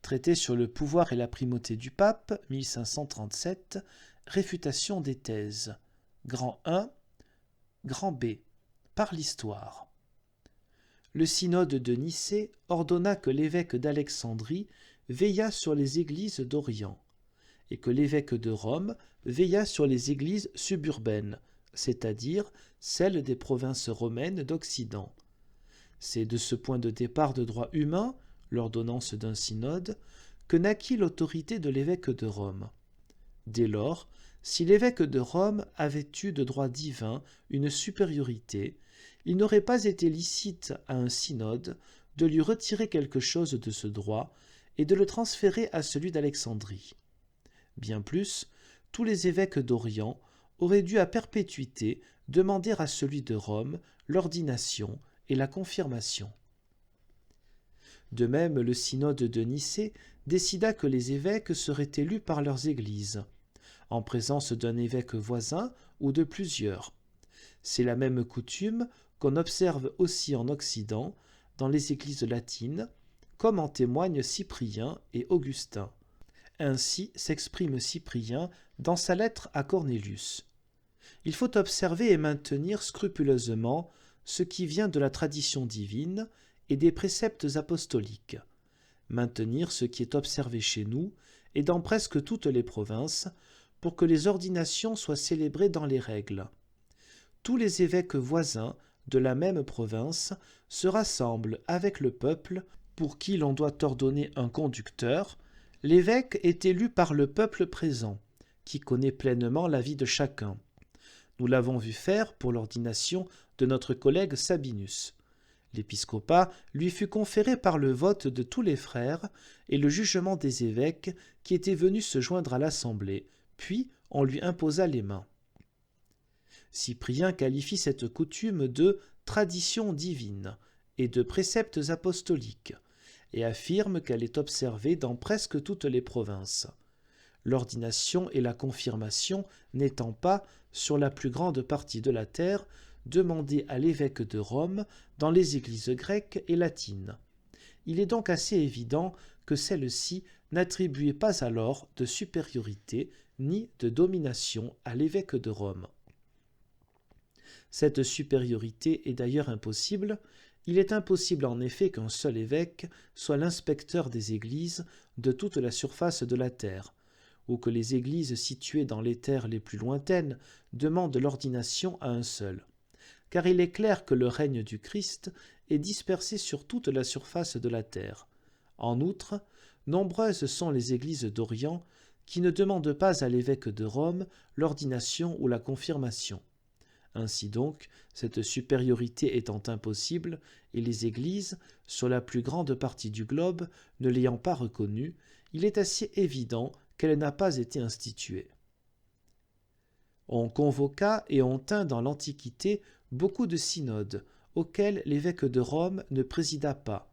Traité sur le pouvoir et la primauté du pape, 1537, réfutation des thèses. Grand 1, grand B, par l'histoire. Le synode de Nicée ordonna que l'évêque d'Alexandrie veillât sur les églises d'Orient, et que l'évêque de Rome veillât sur les églises suburbaines, c'est-à-dire celles des provinces romaines d'Occident. C'est de ce point de départ de droit humain, l'ordonnance d'un synode, que naquit l'autorité de l'évêque de Rome. Dès lors, si l'évêque de Rome avait eu de droit divin une supériorité, il n'aurait pas été licite à un synode de lui retirer quelque chose de ce droit et de le transférer à celui d'Alexandrie. Bien plus, tous les évêques d'Orient auraient dû à perpétuité demander à celui de Rome l'ordination et la confirmation. De même, le synode de Nicée décida que les évêques seraient élus par leurs églises, en présence d'un évêque voisin ou de plusieurs. C'est la même coutume qu'on observe aussi en Occident, dans les églises latines, comme en témoignent Cyprien et Augustin. Ainsi s'exprime Cyprien dans sa lettre à Cornélius. Il faut observer et maintenir scrupuleusement ce qui vient de la tradition divine et des préceptes apostoliques, maintenir ce qui est observé chez nous et dans presque toutes les provinces, pour que les ordinations soient célébrées dans les règles. Tous les évêques voisins de la même province se rassemblent avec le peuple pour qui l'on doit ordonner un conducteur. L'évêque est élu par le peuple présent, qui connaît pleinement la vie de chacun. Nous l'avons vu faire pour l'ordination de notre collègue Sabinus. L'épiscopat lui fut conféré par le vote de tous les frères et le jugement des évêques qui étaient venus se joindre à l'assemblée, puis on lui imposa les mains. Cyprien qualifie cette coutume de tradition divine et de préceptes apostoliques, et affirme qu'elle est observée dans presque toutes les provinces, l'ordination et la confirmation n'étant pas, sur la plus grande partie de la terre, demandées à l'évêque de Rome dans les églises grecques et latines. Il est donc assez évident que celles-ci n'attribuaient pas alors de supériorité ni de domination à l'évêque de Rome. Cette supériorité est d'ailleurs impossible. Il est impossible en effet qu'un seul évêque soit l'inspecteur des églises de toute la surface de la terre, ou que les églises situées dans les terres les plus lointaines demandent l'ordination à un seul. Car il est clair que le règne du Christ est dispersé sur toute la surface de la terre. En outre, nombreuses sont les églises d'Orient qui ne demandent pas à l'évêque de Rome l'ordination ou la confirmation. Ainsi donc, cette supériorité étant impossible, et les églises, sur la plus grande partie du globe, ne l'ayant pas reconnue, il est assez évident qu'elle n'a pas été instituée. On convoqua et on tint dans l'Antiquité beaucoup de synodes, auxquels l'évêque de Rome ne présida pas,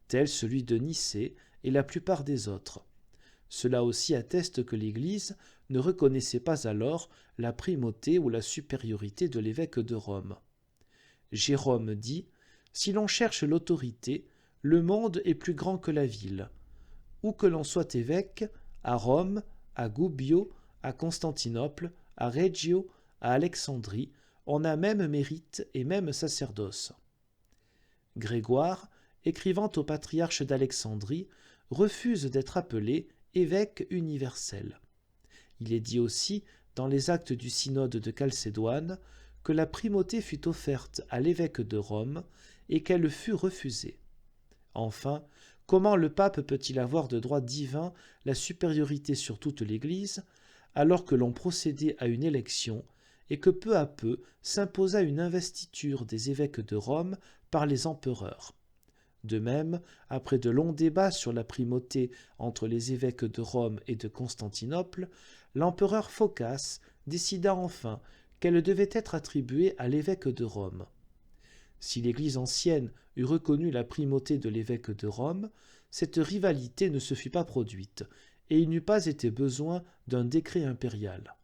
tel celui de Nicée et la plupart des autres. Cela aussi atteste que l'Église ne reconnaissait pas alors la primauté ou la supériorité de l'évêque de Rome. Jérôme dit « Si l'on cherche l'autorité, le monde est plus grand que la ville. Où que l'on soit évêque, à Rome, à Gubbio, à Constantinople, à Reggio, à Alexandrie, on a même mérite et même sacerdoce. » Grégoire, écrivant au patriarche d'Alexandrie, refuse d'être appelé évêque universel. Il est dit aussi, dans les actes du synode de Chalcédoine, que la primauté fut offerte à l'évêque de Rome et qu'elle fut refusée. Enfin, comment le pape peut-il avoir de droit divin la supériorité sur toute l'Église, alors que l'on procédait à une élection et que peu à peu s'imposa une investiture des évêques de Rome par les empereurs? De même, après de longs débats sur la primauté entre les évêques de Rome et de Constantinople, l'empereur Phocas décida enfin qu'elle devait être attribuée à l'évêque de Rome. Si l'Église ancienne eût reconnu la primauté de l'évêque de Rome, cette rivalité ne se fut pas produite, et il n'eût pas été besoin d'un décret impérial.